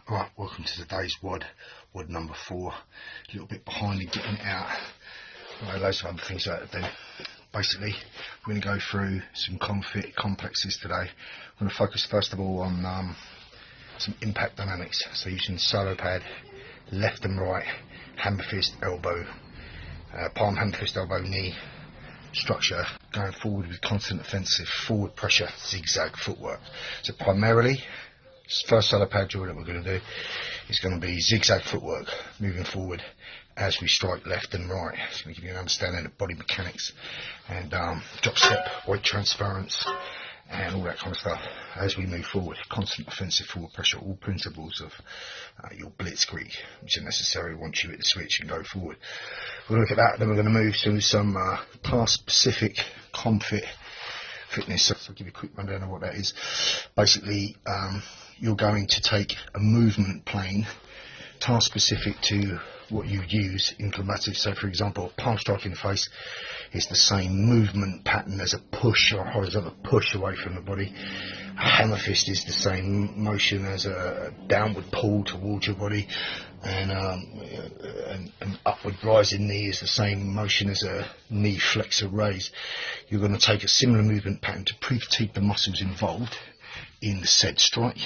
Right, welcome to today's WOD number 4. A little bit behind in getting it out. Right, loads of other things I have to do. Basically, we're going to go through some confit complexes today. I'm going to focus first of all on some impact dynamics. So using solo pad, left and right, hammer fist, elbow, palm, hammer fist, elbow, knee structure, going forward with constant offensive forward pressure, zigzag footwork. So primarily, first solo pad drill that we're going to do is going to be zigzag footwork, moving forward as we strike left and right. It's going to give you an understanding of body mechanics and drop step, weight transference and all that kind of stuff as we move forward. Constant offensive forward pressure, all principles of your blitzkrieg, which are necessary once you hit the switch and go forward. We'll look at that, then we're going to move to some class specific confit fitness. So I'll give you a quick rundown of what that is. Basically, you're going to take a movement plane task specific to what you use in combative. So for example, a palm strike in the face is the same movement pattern as a push or horizontal push away from the body. A hammer fist is the same motion as a downward pull towards your body, and an upward rising knee is the same motion as a knee flexor raise. You're going to take a similar movement pattern to pre-fatigue the muscles involved in the said strike.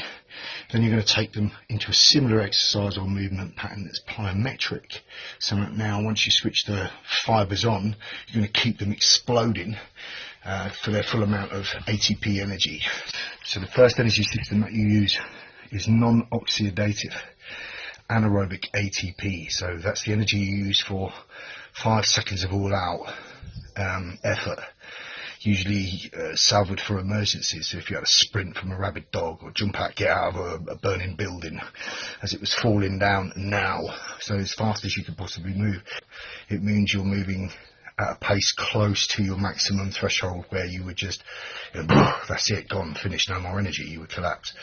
Then you're going to take them into a similar exercise or movement pattern that's plyometric, so that now once you switch the fibres on, you're going to keep them exploding for their full amount of ATP energy. So the first energy system that you use is non-oxidative anaerobic ATP. So that's the energy you use for 5 seconds of all out effort, usually salvaged for emergencies. So if you had a sprint from a rabid dog, or jump out, get out of a burning building as it was falling down now, so as fast as you could possibly move, it means you're moving at a pace close to your maximum threshold, where you would just, that's it, gone, finished, no more energy, you would collapse.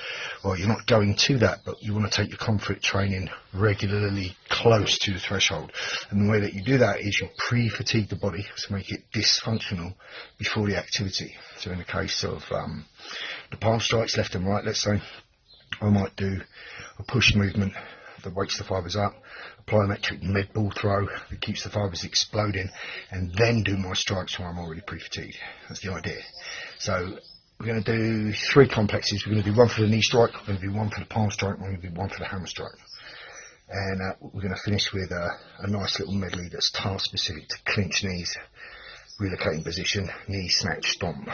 Well, you're not going to that, but you want to take your confit training regularly close to the threshold, and the way that you do that is you pre-fatigue the body to make it dysfunctional before the activity. So in the case of the palm strikes left and right, let's say, I might do a push movement that wakes the fibres up, a plyometric med ball throw that keeps the fibres exploding, and then do my strikes where I'm already pre-fatigued. That's the idea. So we're going to do 3 complexes. We're going to do one for the knee strike, we're going to do one for the palm strike, we're going to do one for the hammer strike. And we're going to finish with a nice little medley that's task specific to clinch knees, relocating position, knee snatch, stomp.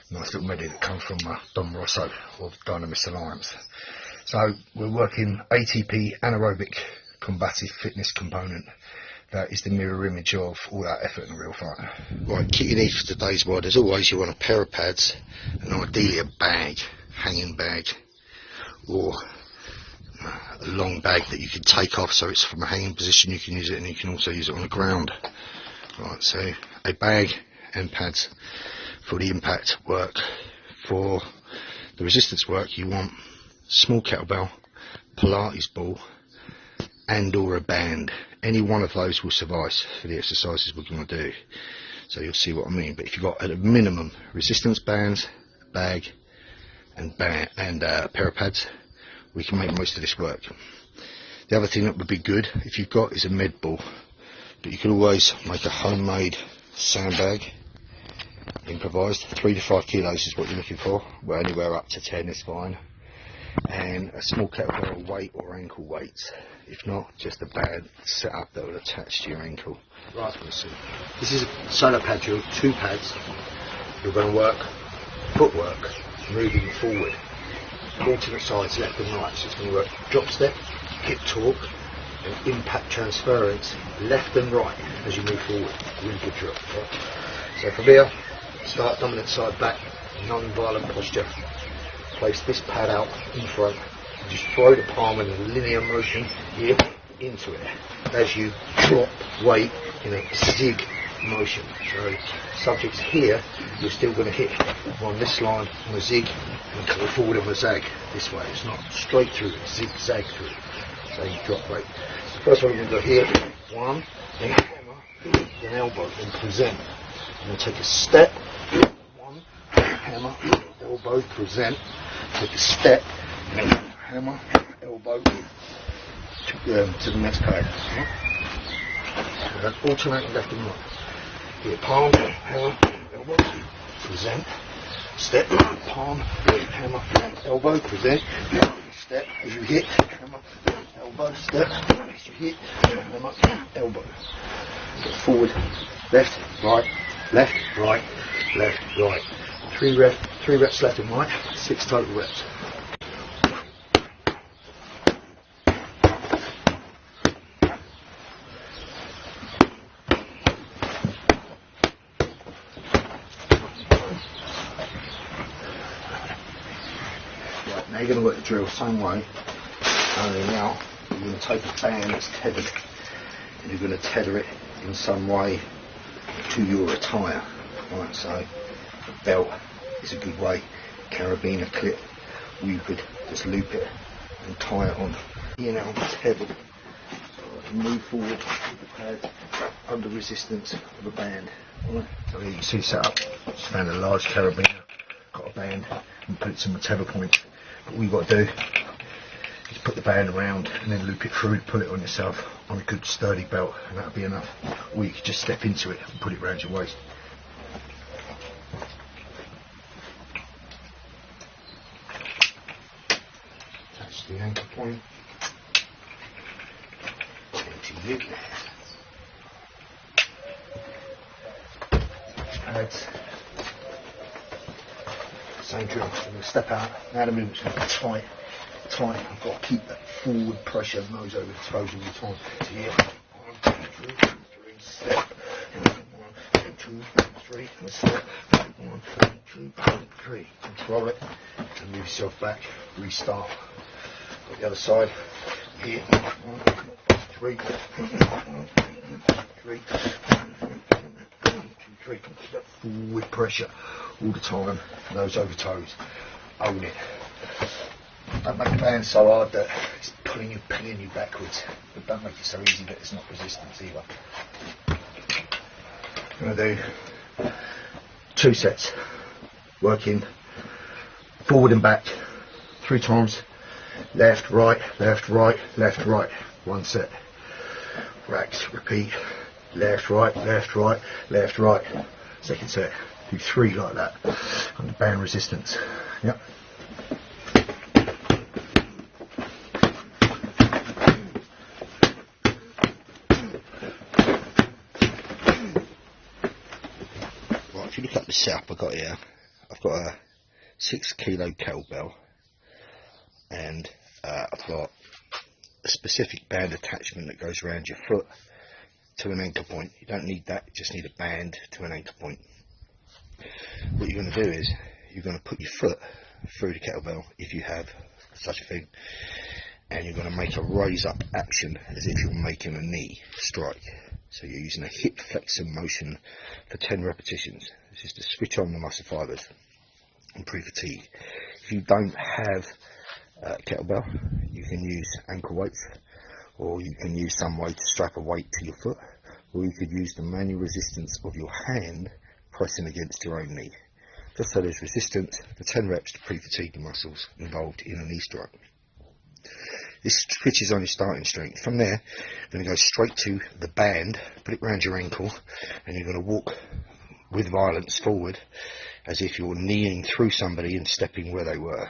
Nice little medley that comes from Don Rosso of Dynamist Alliance. So we're working ATP anaerobic combative fitness component. That is the mirror image of all that effort in a real fight. Right, kit you need for today's WOD, as always, you want a pair of pads and ideally a bag, hanging bag, or a long bag that you can take off so it's from a hanging position. You can use it, and you can also use it on the ground. Right, so a bag and pads for the impact work. For the resistance work, you want small kettlebell, Pilates ball, and or a band. Any one of those will suffice for the exercises we're going to do, so you'll see what I mean. But if you've got at a minimum resistance bands, bag and a pair of pads, we can make most of this work. The other thing that would be good if you've got is a med ball, but you can always make a homemade sandbag, improvised. 3 to 5 kilos is what you're looking for, well, anywhere up to 10 is fine, and a small kettlebell weight or ankle weights. If not, just a band set up that will attach to your ankle. Right, so this is a solo pad drill, 2 pads. You're going to work footwork, moving forward, alternate sides, left and right. So it's going to work drop step, hip torque, and impact transference, left and right as you move forward. Really good drill. Right? So from here, start dominant side back, non-violent posture. Place this pad out in front, and just throw the palm in a linear motion here into it as you drop weight in a zig motion. So subjects here, you're still going to hit on this line on a zig and go forward on a zag this way. It's not straight through, it's zigzag through. So you drop weight. The first one we're going to go here, 1, then hammer, then elbow, then present. And then take a step, 1, hammer, elbow, present, take a step, and then hammer, elbow to the next pad. Right? Alternate left and right. Here, palm, hammer, elbow, present, step, palm, hammer, elbow, present, step, as you hit, hammer, elbow, step, as you hit, hammer, elbow. Forward, left, right, left, right, left, right. 3 reps left and right, 6 total reps. Right, now you're going to work the drill the same way, only now you're going to take a band that's tethered and you're going to tether it in some way to your attire. Right, so a belt is a good way, carabiner clip, or you could just loop it and tie it on. Here now I'm tethered, so I can move forward with the pad under resistance of a band. Right. So here you see set up, just found a large carabiner, got a band and put it to my tether point. But all you've got to do is put the band around and then loop it through, pull it on yourself on a good sturdy belt, and that'll be enough. Or you could just step into it and put it around your waist. Attach the anchor point into you. Pads. Same drill. So I'm going to step out. Now the movement's going to be tight. I've got to keep that forward pressure, nose over the toes all the time. So here, 1, 2, 3, step. 1, 2, 3, and step. 1, 2, 3. Control it and move yourself back. Restart. Got the other side. Here, 1, 3, 3. 3. Keep that forward pressure all the time. Nose over toes. Own it. Don't make the band so hard that it's pulling you backwards, but don't make it so easy that it's not resistance either. I'm going to do 2 sets, working forward and back 3 times, left, right, left, right, left, right, 1 set. Racks, repeat, left, right, left, right, left, right. 2nd set, do 3 like that, under band resistance. Yep. If you look at the setup I've got here, I've got a 6 kilo kettlebell and I've got a specific band attachment that goes around your foot to an anchor point. You don't need that, you just need a band to an anchor point. What you're going to do is you're going to put your foot through the kettlebell, if you have such a thing, and you're going to make a raise up action as if you're making a knee strike. So you're using a hip flexor motion for 10 repetitions. This is to switch on the muscle fibers and pre-fatigue. If you don't have a kettlebell, you can use ankle weights, or you can use some way to strap a weight to your foot, or you could use the manual resistance of your hand pressing against your own knee. Just so there's resistance for 10 reps to pre-fatigue the muscles involved in a knee strike. This switches on your starting strength. From there, you're going to go straight to the band, put it around your ankle, and you're going to walk with violence forward as if you're kneeing through somebody and stepping where they were.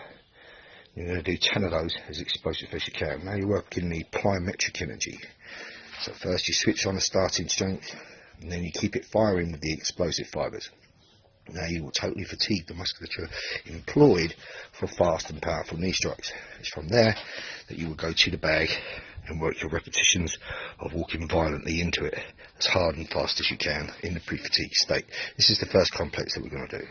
You're going to do 10 of those as explosive as you can. Now you're working the plyometric energy. So first you switch on the starting strength, and then you keep it firing with the explosive fibers. Now you will totally fatigue the musculature employed for fast and powerful knee strikes. It's from there that you will go to the bag and work your repetitions of walking violently into it as hard and fast as you can in the pre-fatigue state. This is the first complex that we're going to do.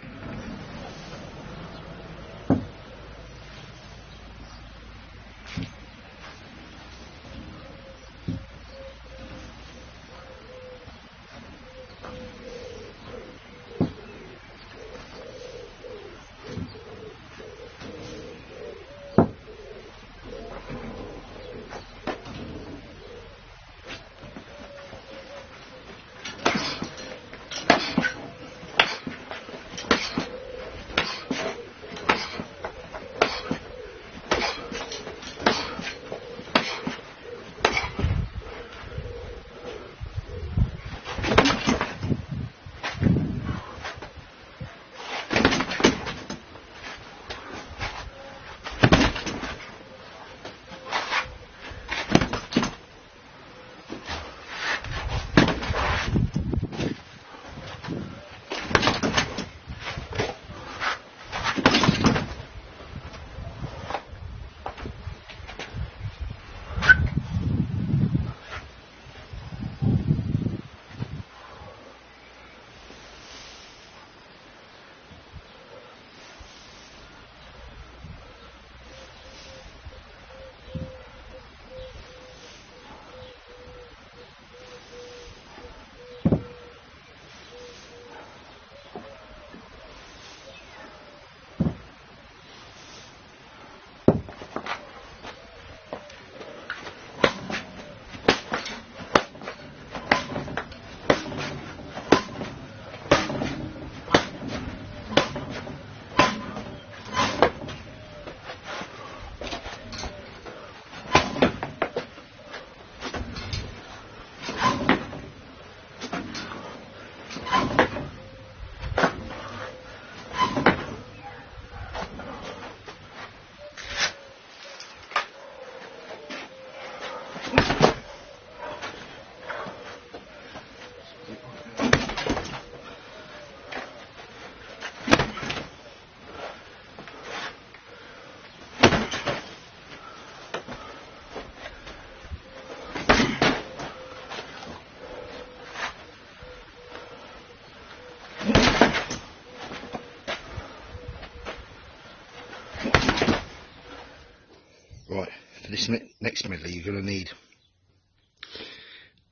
this next medley, you're going to need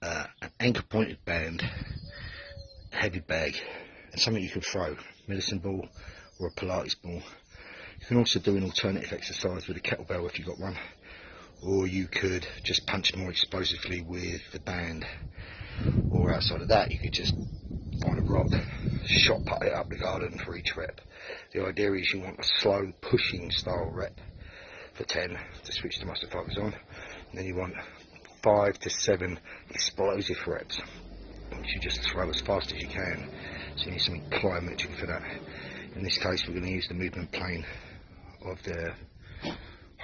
an anchor pointed band, headed bag, and something you can throw, medicine ball or a Pilates ball. You can also do an alternative exercise with a kettlebell if you've got one, or you could just punch more explosively with the band, or outside of that you could just find a rock, shot put it up the garden for each rep. The idea is you want a slow pushing style rep for 10 to switch the muscle fibers on, and then you want 5 to 7 explosive reps which you just throw as fast as you can. So you need something plyometric for that. In this case we're going to use the movement plane of the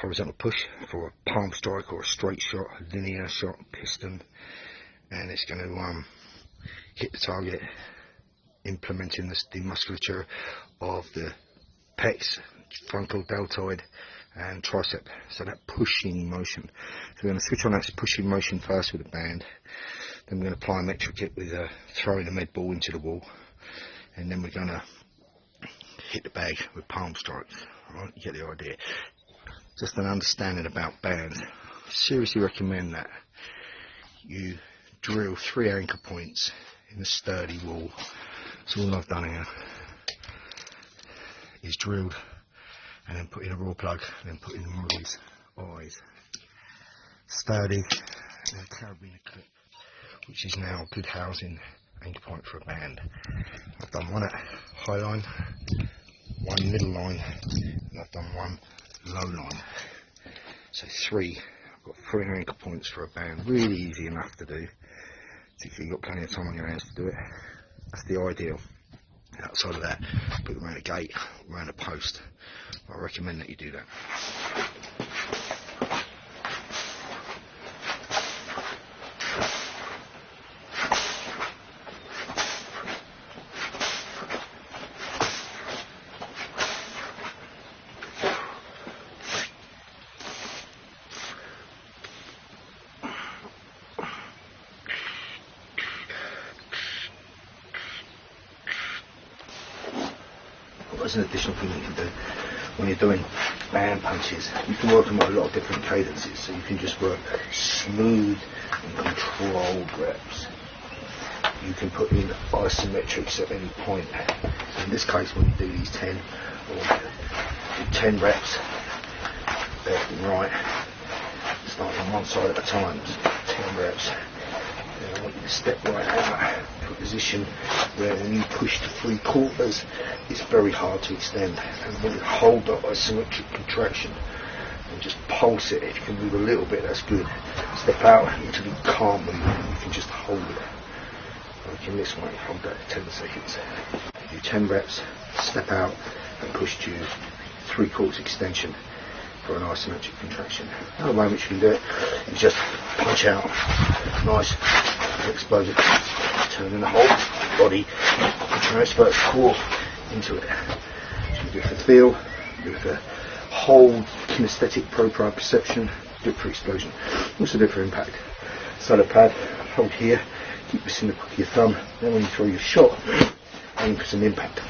horizontal push for a palm strike or a straight shot, linear shot, piston, and it's going to hit the target, implementing the musculature of the pecs, frontal deltoid and tricep, so that pushing motion. So we're going to switch on that pushing motion first with a band, then we're going to plyometric it with throwing the med ball into the wall, and then we're going to hit the bag with palm strikes. Alright, you get the idea. Just an understanding about bands. I seriously recommend that you drill 3 anchor points in a sturdy wall. So all I've done here is drilled and then put in a raw plug and then put in the model's eyes. Sturdy and a carabiner clip, which is now a good housing anchor point for a band. I've done one at high line, one middle line, and I've done one low line. So 3. I've got 3 anchor points for a band. Really easy enough to do, particularly you've got plenty of time on your hands to do it. That's the ideal. Outside of that, put them around a gate, around a post. I recommend that you do that. There's an additional thing you can do when you're doing band punches. You can work them with a lot of different cadences, so you can just work smooth and controlled reps. You can put in isometrics at any point. So in this case, when you do these 10 or 10 reps left and right, starting on one side at a time, so 10 reps. And I want you to step right out to a position where when you push to 3/4, it's very hard to extend. And I want you to hold that isometric contraction and just pulse it. If you can move a little bit, that's good. Step out until you can't move, and you can just hold it. Like in this way, hold that for 10 seconds. Do 10 reps, step out and push to 3/4 extension for an isometric contraction. Another way in which you can do it is just punch out, nice, explosive, turning the whole body, transfer its core into it. So you do it for feel, do it for hold, kinesthetic proprioception, do it for explosion, also do it for impact. Start a pad, hold here, keep this in the crook of your thumb, then when you throw your shot, aim for some impact.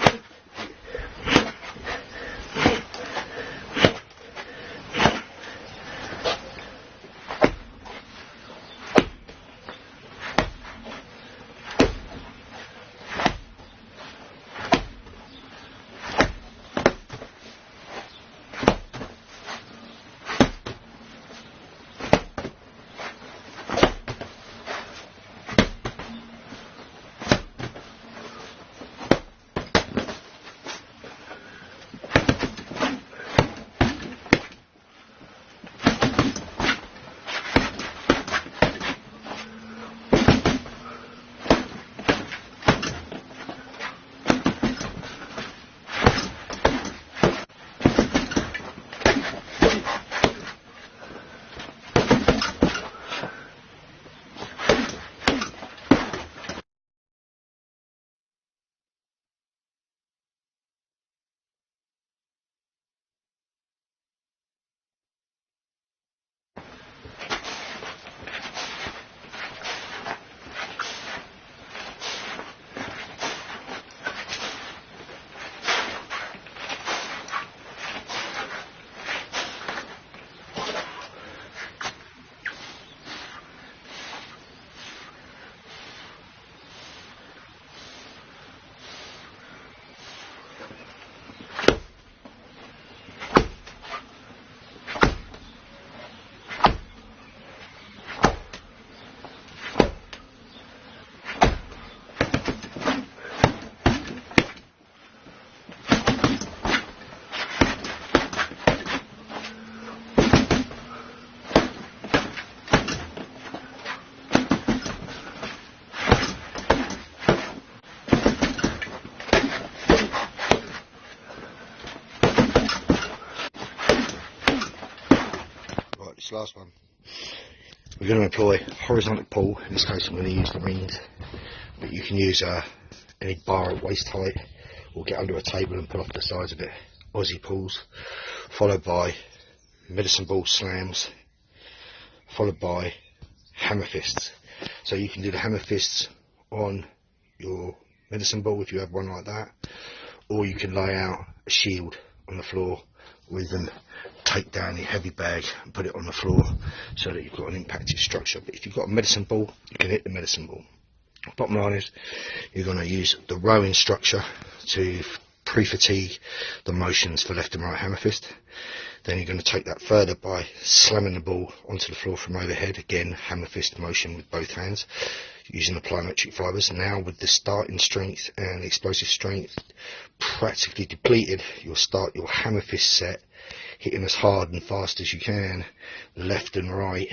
this last one. We're going to employ horizontal pull. In this case I'm going to use the rings, but you can use any bar at waist height, or get under a table and pull off the sides of it. Aussie pulls, followed by medicine ball slams, followed by hammer fists. So you can do the hammer fists on your medicine ball if you have one like that, or you can lay out a shield on the floor with them, take down your heavy bag and put it on the floor so that you've got an impacted structure. But if you've got a medicine ball, you can hit the medicine ball. Bottom line is, you're going to use the rowing structure to pre-fatigue the motions for left and right hammer fist. Then you're going to take that further by slamming the ball onto the floor from overhead. Again, hammer fist motion with both hands, using the plyometric fibres. Now with the starting strength and the explosive strength practically depleted, you'll start your hammer fist set hitting as hard and fast as you can, left and right,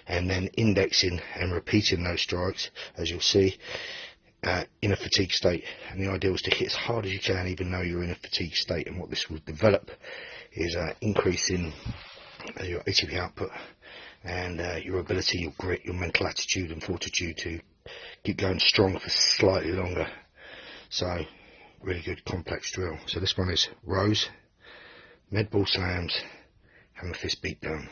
and then indexing and repeating those strikes, as you'll see, in a fatigue state. And the idea is to hit as hard as you can even though you're in a fatigue state. And what this will develop is increasing your ATP output and your ability, your grit, your mental attitude and fortitude to keep going strong for slightly longer. So really good complex drill. So this one is rows, med ball slams, hammer fist beat down.